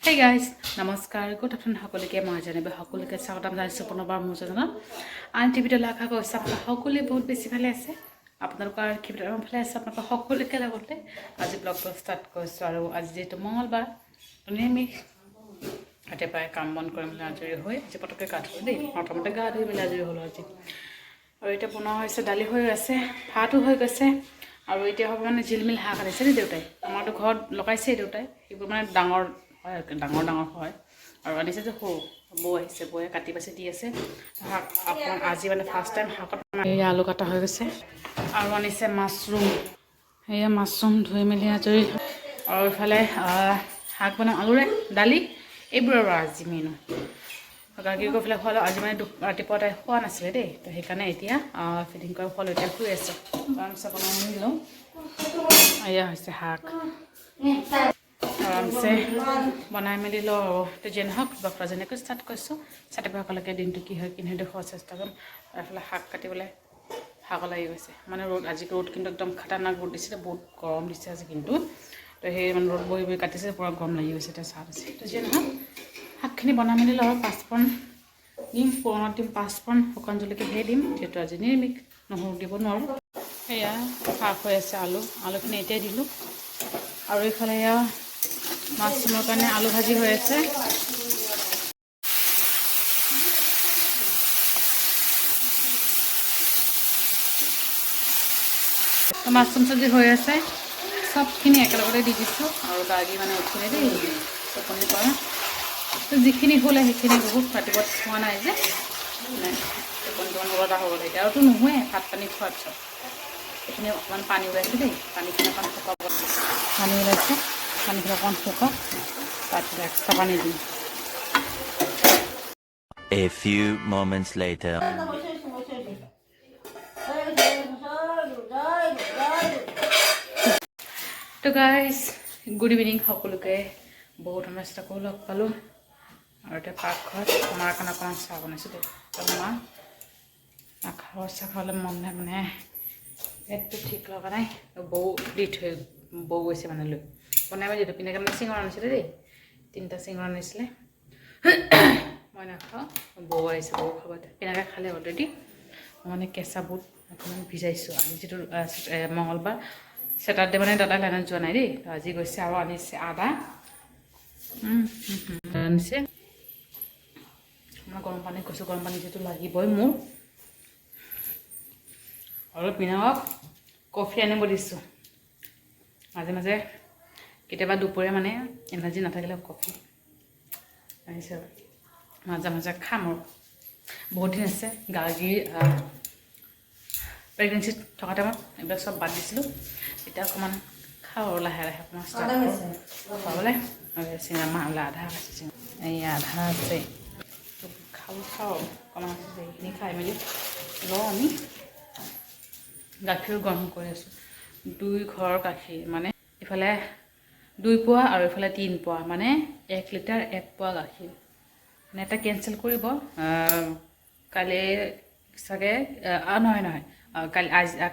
Hey guys, নমস্কাৰ good afternoon সকলোকে মই জানিব সকলোকে স্বাগতম জনাইছোঁ পুনৰবাৰ মোৰ চেনেলত আনটি ভিডিঅ' আশা কৰিছোঁ আপোনালোক সকলোৱে বহুত বেছি ভালে আছে আপোনালোকৰ কি ভালে আছে আপোনালোক সকলোকে লগতে আজি ব্লগটো ষ্টাৰ্ট কৰিছোঁ আৰু আজি যেটো মঙ্গলবাৰ নিৰামিষ ৰাতিপুৱাই কাম বন কৰি মেলি আজৰি হৈ আজি পটককৈ গা ধুলোঁ দেই প্ৰথমতে গা ধুই মেলি আজৰি হ'লোঁ আজি আৰু এতিয়া বনোৱা হৈছে দালি হৈ আছে ভাতো হৈ গৈছে আৰু এতিয়া হ'ব মানে জিলমিল শাক আনিছে দেই দেউতাই আমাৰতো ঘৰত লগাইছে দেউতাই সেইবোৰ মানে ডাঙৰ হয় আৰু আনিছে যে সৰু বৌ আহিছে বৌয়ে কাটি বাছি দি আছে শাক অকণমান আজি মানে ফাৰ্ষ্ট টাইম শাকত এই আলু কাটা হৈ গৈছে আৰু আনিছে মাছৰুম সেয়া মাছৰুম ধুই মেলি আজৰি আৰু ইফালে শাক বনাম আলুৰে দালি এইবোৰ আৰু আজি মেনু গাখীৰ গৈ পেলাই খোৱালোঁ আজি মানে ৰাতিপুৱা তাই খোৱা নাছিলে দেই তো সেইকাৰণে এতিয়া ফিটিং কৰি খোৱালোঁ এতিয়া শুই আছে তাৰপিছত বনাই মেলি লওঁ এয়া হৈছে শাক আৰামছে বনাই মেলি লওঁ আৰু তো যেনে হওক ডক্টৰ যেনেকৈ ষ্টাৰ্ট কৰিছোঁ ৰাতিপুৱালৈকে দিনটো কি হয় দেখুওৱাৰ চেষ্টা কৰিম এইফালে শাক কাটিবলৈ ভাগৰ লাগি গৈছে মানে ৰ'দ আজি ৰ'দ কিন্তু একদম খাটাৰনাক ৰ'দ দিছিলে বহুত গৰম দিছে আজি কিন্তু তো সেই মানে ৰ'দ বহি বহি কাটিছে পূৰা গৰম লাগি গৈছে এতিয়া চাহ আছে তো যেনে হওক শাকখিনি বনাই মেলি লওঁ পাঁচফোৰণ দিম পুৰণত দিম পাঁচফোৰণ শুকান জলকীয়া সেই দিম যিহেতু আজি নিৰামিষ নহৰু দিব নোৱাৰোঁ সেয়া শাক হৈ আছে আলুখিনি এতিয়াই দিলোঁ আৰু এইফালে এয়া মাছৰুমৰ কাৰণে আলু ভাজি হৈ আছে মাছৰুম চব্জি হৈ আছে চবখিনি একেলগতে দি দিছোঁ আৰু দালি মানে উঠোনে দেই টোপনি পৰা তো যিখিনি হ'লে সেইখিনি বহুত ৰাতিপুৱা খোৱা নাই যে টোপনি নলতা হ'ব লাগে আৰুতো নোহোৱে ভাত পানী খোৱাৰ পিছত এইখিনি অকণমান পানী ওলাইছে দেই পানীখিনি অকণমান শুকাব পানী ওলাইছে পানীখিনি অকণমান শুকাওক তাৰপিছত এক্সট্ৰা পানী দিম A few moments later. তো গাইজ গুড ইভিনিং সকলোকে বহুত নমস্তাকো লগ পালোঁ আৰু এতিয়া পাকঘৰত মাৰ কাৰণে অকণমান চাহ বনাইছোঁ দেই তো মা চাহ খাবলৈ মন নাই মানে পেটটো ঠিক লগা নাই বৌ দি থৈ বৌ গৈছে মানে লৈ বনাই মেলি দিলোঁ পিনে কাৰণে চিঙৰা আনিছিলে দেই 3টা চিঙৰা আনিছিলে মই নাখাওঁ বৌ আহিছে বৌ খাব পিনাকে খালে অলৰেডি মই মানে কেঁচা বুট অকণমান ভিজাইছোঁ আজি যিটো মঙ্গলবাৰ ছেটাৰডে মানে দাদাই লাইনত যোৱা নাই দেই তো আজি গৈছে আৰু আনিছে আদা আনিছে মই গৰম পানী কৈছোঁ গৰম পানী যিহেতু লাগিবই মোৰ আৰু পিনাকক কফি আনিব দিছোঁ মাজে মাজে কেতিয়াবা দুপৰীয়া মানে এনাৰ্জি নাথাকিলে কফি আনিছে মাজে মাজে খাম আৰু বহুত দিন আছে গাৰ্গীৰ প্ৰেগনেঞ্চিত থকা টাইমত এইবিলাক চব বাদ দিছিলোঁ এতিয়া অকণমান খাওঁ আৰু লাহে লাহে অকণমান খাবলৈ চিনেমা হ'লে আধা আছে এই আধা আছে খাওঁ অকণমান আছে এইখিনি খাই মেলি লওঁ আমি গাখীৰ গৰম কৰি আছোঁ 2 ঘৰৰ গাখীৰ মানে ইফালে 2 পোৱা আৰু ইফালে 3 পোৱা মানে 1 লিটাৰ 1 পোৱা গাখীৰ মানে এটা কেঞ্চেল কৰিব কালি চাগে নহয়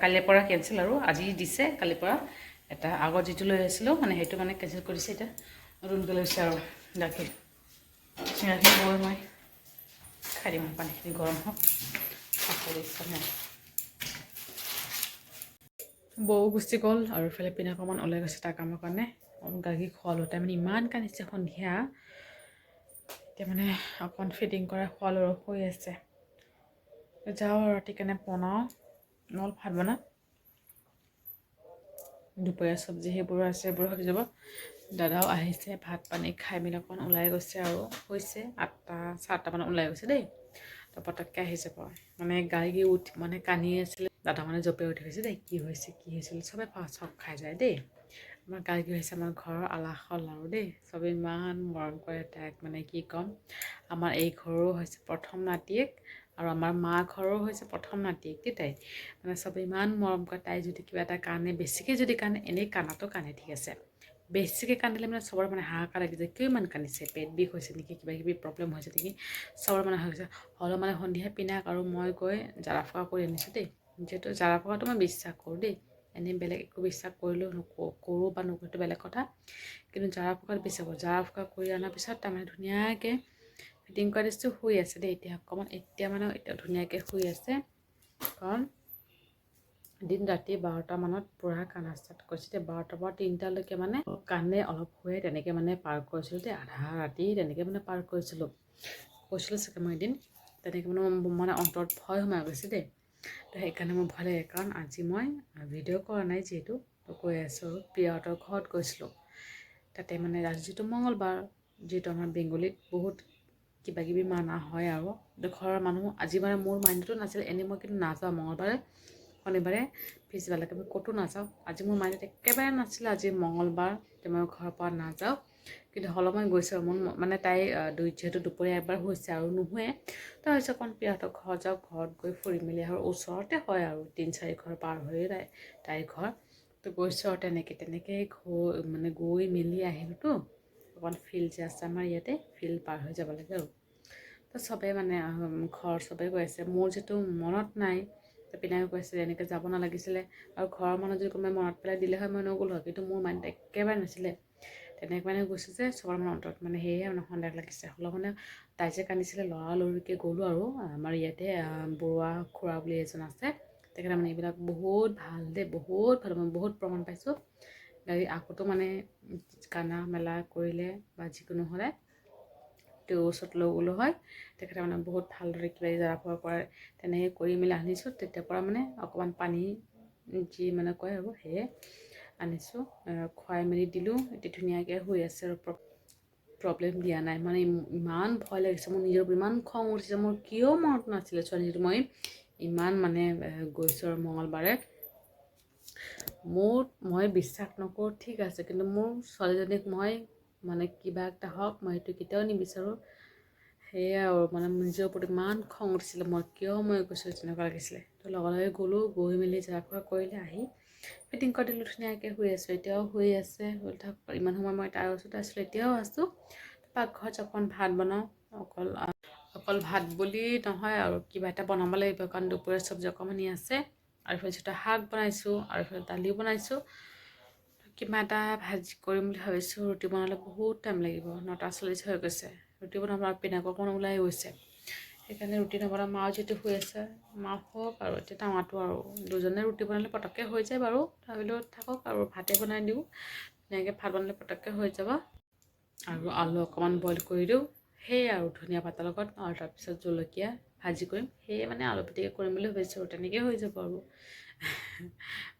কালিৰ পৰা কেঞ্চেল আৰু আজি দিছে কালিৰ পৰা এটা আগত যিটো লৈ আহিছিলোঁ মানে সেইটো মানে কেঞ্চেল কৰিছে এতিয়া নতুনকৈ লৈছে আৰু গাখীৰ চিঙৰাখিনি বৈ মই খাই দিম পানীখিনি গৰম হওক খাবলৈ ইচ্ছা নাই বৌ গুচি গ'ল আৰু ইফালে পিনে অকণমান ওলাই গৈছে তাৰ কামৰ কাৰণে গাখীৰ খোৱালোঁ তাই মানে ইমান কান্দিছে সন্ধিয়া এতিয়া মানে অকণমান ফিটিং কৰাই খোৱালোঁ আৰু শুই আছে যাওঁ আৰু ৰাতি কেনে বনাওঁ নহ'ল ভাত বনাম দুপৰীয়া চব্জি সেইবোৰো আছে সেইবোৰো হৈ যাব দাদাও আহিছে ভাত পানী খাই মেলি অকণমান ওলাই গৈছে আৰু হৈছে 8টা 7টা মানত ওলাই গৈছে দেই তো পটককৈ আহি যাব মানে গাড়ী মানে কান্দি আছিলে দাদা মানে জপে উঠি গৈছে দেই কি হৈছিল চবে চক খাই যায় দেই আমাৰ গাড়ী হৈছে আমাৰ ঘৰৰ আলাসল আৰু দেই চবে ইমান মৰম কৰে তাইক মানে কি ক'ম আমাৰ এই ঘৰো হৈছে প্ৰথম নাতিয়েক আৰু আমাৰ মা ঘৰো হৈছে প্ৰথম নাতিয়েক দেই তাই মানে চবে ইমান মৰম কৰে তাই যদি কিবা এটা কান্দে বেছিকৈ যদি কান্দে এনেই কান্দাটো কান্দে ঠিক আছে বেছিকৈ কান্দিলে মানে চবৰ মানে হাহাকাৰ লাগি যায় কিয় ইমান কান্দিছে পেট বিষ হৈছে নেকি কিবা কিবি প্ৰব্লেম হৈছে নেকি চবৰ মানে হৈছে হ'লেও মানে সন্ধিয়া পিনাক আৰু মই গৈ জাৰা ফুকা কৰি আনিছোঁ দেই যিহেতু জাৰা ফুকাটো মই বিশ্বাস কৰোঁ দেই এনেই বেলেগ একো বিশ্বাস কৰিলেও কৰোঁ বা নকৰোঁ সেইটো বেলেগ কথা, কিন্তু জাৰা ফুকাত বিশ্বাস কৰোঁ। জাৰা ফুকা কৰি অনাৰ পিছত তাৰমানে ধুনীয়াকৈ ফিটিং কৰা দিছোঁ, শুই আছে দেই এতিয়া অকণমান, এতিয়া মানে এতিয়া ধুনীয়াকৈ শুই আছে। কাৰণ দিন ৰাতি 12টা মানত পূৰা কান্দা ষ্টাৰ্ট কৰিছিলে। 12টাৰ পৰা 3টালৈকে মানে কান্দে, অলপ শুৱে, তেনেকৈ মানে পাৰ কৰিছিলোঁ দেই, আধা ৰাতি তেনেকৈ মানে পাৰ কৰিছিলোঁ। কৈছিলোঁ চাগে মই এদিন, তেনেকৈ মানে অন্তৰত ভয় সোমাই গৈছে দেই। তো সেইকাৰণে মোৰ ভয় লাগে, কাৰণ আজি মই ভিডিঅ' কৰা নাই যিহেতু, তো কৈ আছোঁ প্ৰিয়হঁতৰ ঘৰত গৈছিলোঁ। তাতে মানে আজি যিটো মঙ্গলবাৰ, যিহেতু আমাৰ বেংগলীত বহুত কিবাকিবি মানা হয় আৰু ঘৰৰ মানুহ, আজি মানে মোৰ মাইণ্ডতো নাছিলে, এনেই মই কিন্তু নাযাওঁ মঙ্গলবাৰে শনিবাৰে পিছবেলাকে মই ক'তো নাযাওঁ। আজি মোৰ মাইণ্ডত একেবাৰে নাছিলে আজি মঙ্গলবাৰ মই ঘৰৰ পৰা নাযাওঁ, কিন্তু হ'লেও মই গৈছোঁ। মোৰ মানে তাই যিহেতু দুপৰীয়া এবাৰ হৈছে আৰু নুশুৱে, তো হৈছে অকণ প্ৰিয়হঁতৰ ঘৰত যাওঁ, ঘৰত গৈ ফুৰি মেলি আৰু ওচৰতে হয় আৰু 3-4 ঘৰ পাৰ হৈয়ে তাইৰ ঘৰ। তো গৈছোঁ আৰু তেনেকৈ মানে গৈ মেলি আহিলোঁতো, অকণ ফিল্ড যে আছে আমাৰ ইয়াতে, ফিল্ড পাৰ হৈ যাব লাগে আৰু। তো চবেই মানে ঘৰ চবেই কৈ আছে, মোৰ যিটো মনত নাই, পিনাকে কৈছে এনেকৈ যাব নালাগিছিলে, আৰু ঘৰৰ মানুহ যদি কোনোবাই মনত পেলাই দিলে হয় মই নগ'লো হয়, কিন্তু মোৰ মাইণ্ডত একেবাৰে নাছিলে। তেনেকৈ মানে গৈছোঁ যে চবৰ মানে অন্তৰত মানে সেয়ে মানে সন্দেহ লাগিছে। হ'লেও মানে তাই যে কান্দিছিলে, লৰালৰিকৈ গ'লোঁ আৰু আমাৰ ইয়াতে বৰুৱা খুৰা বুলি এজন আছে, তেখেতে মানে এইবিলাক বহুত ভাল দেই, বহুত ভাল, মই বহুত প্ৰমাণ পাইছোঁ। গাড়ী আগতো মানে কান্দা মেলা কৰিলে বা যিকোনো হ'লে তেওঁৰ ওচৰত লৈ গ'লো হয়, তেখেতে মানে বহুত ভালদৰে কিবা জৰা ফুকা কৰে, তেনেকৈ কৰি মেলি আনিছোঁ। তেতিয়াৰ পৰা মানে অকণমান পানী যি মানে কয় আৰু সেয়ে আনিছোঁ, খুৱাই মেলি দিলোঁ। এতিয়া ধুনীয়াকৈ শুই আছে আৰু প্ৰব্লেম দিয়া নাই। মানে ইমান ভয় লাগিছে মোৰ, নিজৰ ইমান খং উঠিছে মোৰ, কিয় মনত নাছিলে ছোৱালীজনী, মই ইমান মানে গৈছোঁ আৰু মঙ্গলবাৰে। মই বিশ্বাস নকৰোঁ ঠিক আছে, কিন্তু মোৰ ছোৱালীজনীক মই মানে কিবা এটা হওক মই সেইটো কেতিয়াও নিবিচাৰোঁ। সেয়াই আৰু মানে নিজৰ ওপৰত ইমান খং উঠিছিলে, মই কিয় গৈছোঁ তেনেকুৱা লাগিছিলে। তো লগে লগে গ'লোঁ, গৈ মেলি জৰা ফুকা কৰিলে, আহি ফিটিং কৰি দিলোঁ, ধুনীয়াকৈ শুই আছোঁ। এতিয়াও শুই আছে, ইমান সময় মই তাৰ ওচৰতে আছিলোঁ, এতিয়াও আছোঁ। পাকঘৰত অকণ ভাত বনাওঁ, অকল ভাত বুলি নহয় আৰু কিবা এটা বনাব লাগিব, কাৰণ দুপৰীয়া চব্জি অকণমানি আছে, আৰু এইফালে যিটো শাক বনাইছোঁ, আৰু এইফালে দালি বনাইছোঁ। কিবা এটা ভাজি কৰিম বুলি ভাবিছোঁ। ৰুটি বনালে বহুত টাইম লাগিব, 9:40 হৈ গৈছে। ৰুটি বনাব আৰু পিনাক অকণ ওলাই গৈছে, সেইকাৰণে ৰুটি নবনাওঁ। মাও যিটো শুই আছে, মা হওক আৰু এতিয়া টামাটো আৰু দুজনে ৰুটি বনালে পটককৈ হৈ যায় বাৰু, ভাবিলোঁ থাকক আৰু ভাতে বনাই দিওঁ, ধুনীয়াকৈ ভাত বনালে পটককৈ হৈ যাব। আৰু আলু অকণমান বইল কৰি দিওঁ, সেয়ে আৰু ধনিয়া পাতৰ লগত, আৰু তাৰপিছত জলকীয়া ভাজি কৰিম, সেয়ে মানে আলু পিটিকা কৰিম বুলি ভাবিছোঁ, আৰু তেনেকৈ হৈ যাব আৰু।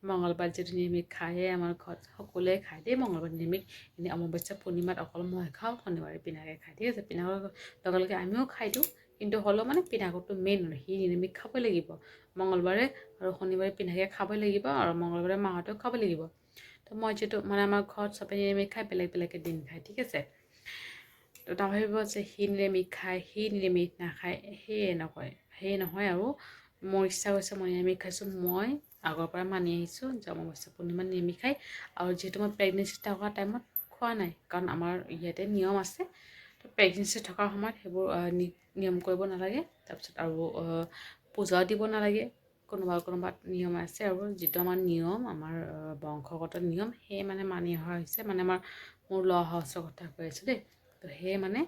মঙ্গলবাৰ যিটো নিৰামিষ খায়েই আমাৰ ঘৰত, সকলোৱে খায় দেই মঙ্গলবাৰ নিৰামিষ। এনেই অমাৱস্যা পূৰ্ণিমাত অকল মই খাওঁ, শনিবাৰে পিনাকে খায়, ঠিক আছে। পিনাকৰ লগে লগে আমিও খাই দিওঁ, কিন্তু হ'লেও মানে পিনাকৰটো মেইন, সি নিৰামিষ খাবই লাগিব মঙ্গলবাৰে, আৰু শনিবাৰে পিনাকে খাবই লাগিব, আৰু মঙ্গলবাৰে মাহঁতেও খাব লাগিব। তো মই যিটো মানে আমাৰ ঘৰত চবেই নিৰামিষ খায়, বেলেগ বেলেগকৈ দিন খায়, ঠিক আছে। তো নাভাবিব যে সি নিৰামিষ খায়, সি নিৰামিষ নাখায়, সেয়ে নকয়, সেয়ে নহয় আৰু। মোৰ ইচ্ছা হৈছে, মই নিৰামিষ খাইছোঁ, মই আগৰ পৰা মানি আহিছোঁ যে অমাৱস্যা পূৰ্ণিমাত নিৰামিষ খায়। আৰু যিহেতু মই প্ৰেগনেঞ্চি থকা টাইমত খোৱা নাই, কাৰণ আমাৰ ইয়াতে নিয়ম আছে, তো প্ৰেগনেঞ্চি থকাৰ সময়ত সেইবোৰ নিয়ম কৰিব নালাগে। তাৰপিছত আৰু পূজাও দিব নালাগে, কোনোবা নিয়ম আছে, আৰু যিটো আমাৰ নিয়ম, আমাৰ বংশগত নিয়ম, সেয়ে মানে মানি অহা হৈছে। মানে মোৰ ল হাউচৰ কথা কৈ আছোঁ দেই। তো সেয়ে মানে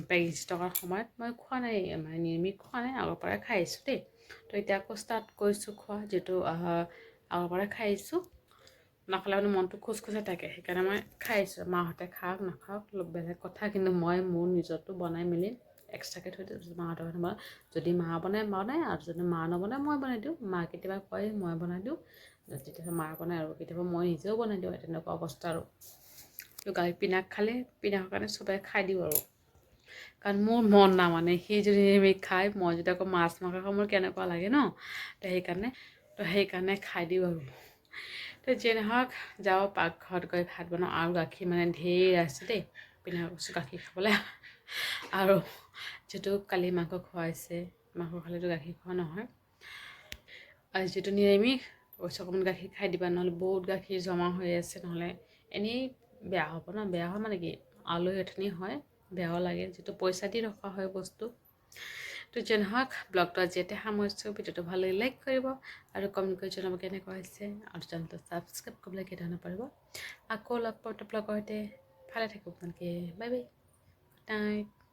প্ৰেগনেঞ্চি থকাৰ সময়ত মই খোৱা নাই, মানে নিৰামিষ খোৱা নাই, আগৰ পৰাই খাই আহিছোঁ দেই। তো এতিয়া আকৌ ষ্টাৰ্ট কৰিছোঁ খোৱা, যিটো আগৰ পৰাই খাই আহিছোঁ। নাখালে মানে মনটো খোজখোজাই থাকে, সেইকাৰণে মই খাই আহিছোঁ। মাহঁতে খাওক নাখাওক বেলেগ কথা, কিন্তু মই মোৰ নিজৰটো বনাই মেলি এক্সট্ৰাকৈ থৈ দিওঁ। মাহঁতৰ কাৰণে যদি মা বনাই, আৰু যদি মা নবনায় মই বনাই দিওঁ। মা কেতিয়াবা কয় মই বনাই দিওঁ, তেতিয়াবা মা বনায়, আৰু কেতিয়াবা মই নিজেও বনাই দিওঁ, তেনেকুৱা অৱস্থা আৰু। তো পিনাক খালে, পিনাকৰ কাৰণে চবেই খাই দিওঁ আৰু, কাৰণ মোৰ মন নামানে। সি যদি নিৰামিষ খায়, মই যদি আকৌ মাছ মাংস খাওঁ, মোৰ কেনেকুৱা লাগে ন। তো সেইকাৰণে খাই দিওঁ আৰু। তো যিয়ে নহওক, যাওঁ পাকঘৰত গৈ ভাত বনাওঁ, আৰু গাখীৰ মানে ঢেৰ আছে দেই, পিনাক কৈছোঁ গাখীৰ খাবলৈ। আৰু যিটো কালি মাংস খুৱাইছে, মাংস খালেতো গাখীৰ খোৱা নহয়, আৰু যিটো নিৰামিষ কৈছোঁ অকণমান গাখীৰ খাই দিবা, নহ'লে বহুত গাখীৰ জমা হৈ আছে, নহ'লে এনেই বেয়া হ'ব ন। বেয়া হয় মানে কি, আলহী এথনি হয়, বেয়াও লাগে, যিটো পইচা দি ৰখা হয় বস্তু। তো তো যেন হওক ব্লগটো আজি ইয়াতে সামৰিছোঁ ভিডিঅ'টো ভাল লাগিলে লাইক কৰিব আৰু কমেণ্ট কৰি জনাব কেনেকুৱা হৈছে আৰু চেনেলটো ছাবস্ক্ৰাইব কৰিবলৈ কেতিয়া নপৰিব আকৌ লগ পাম ব্লগৰ সৈতে ভালে থাকক আপোনালোকে বাই বাই গুড নাইট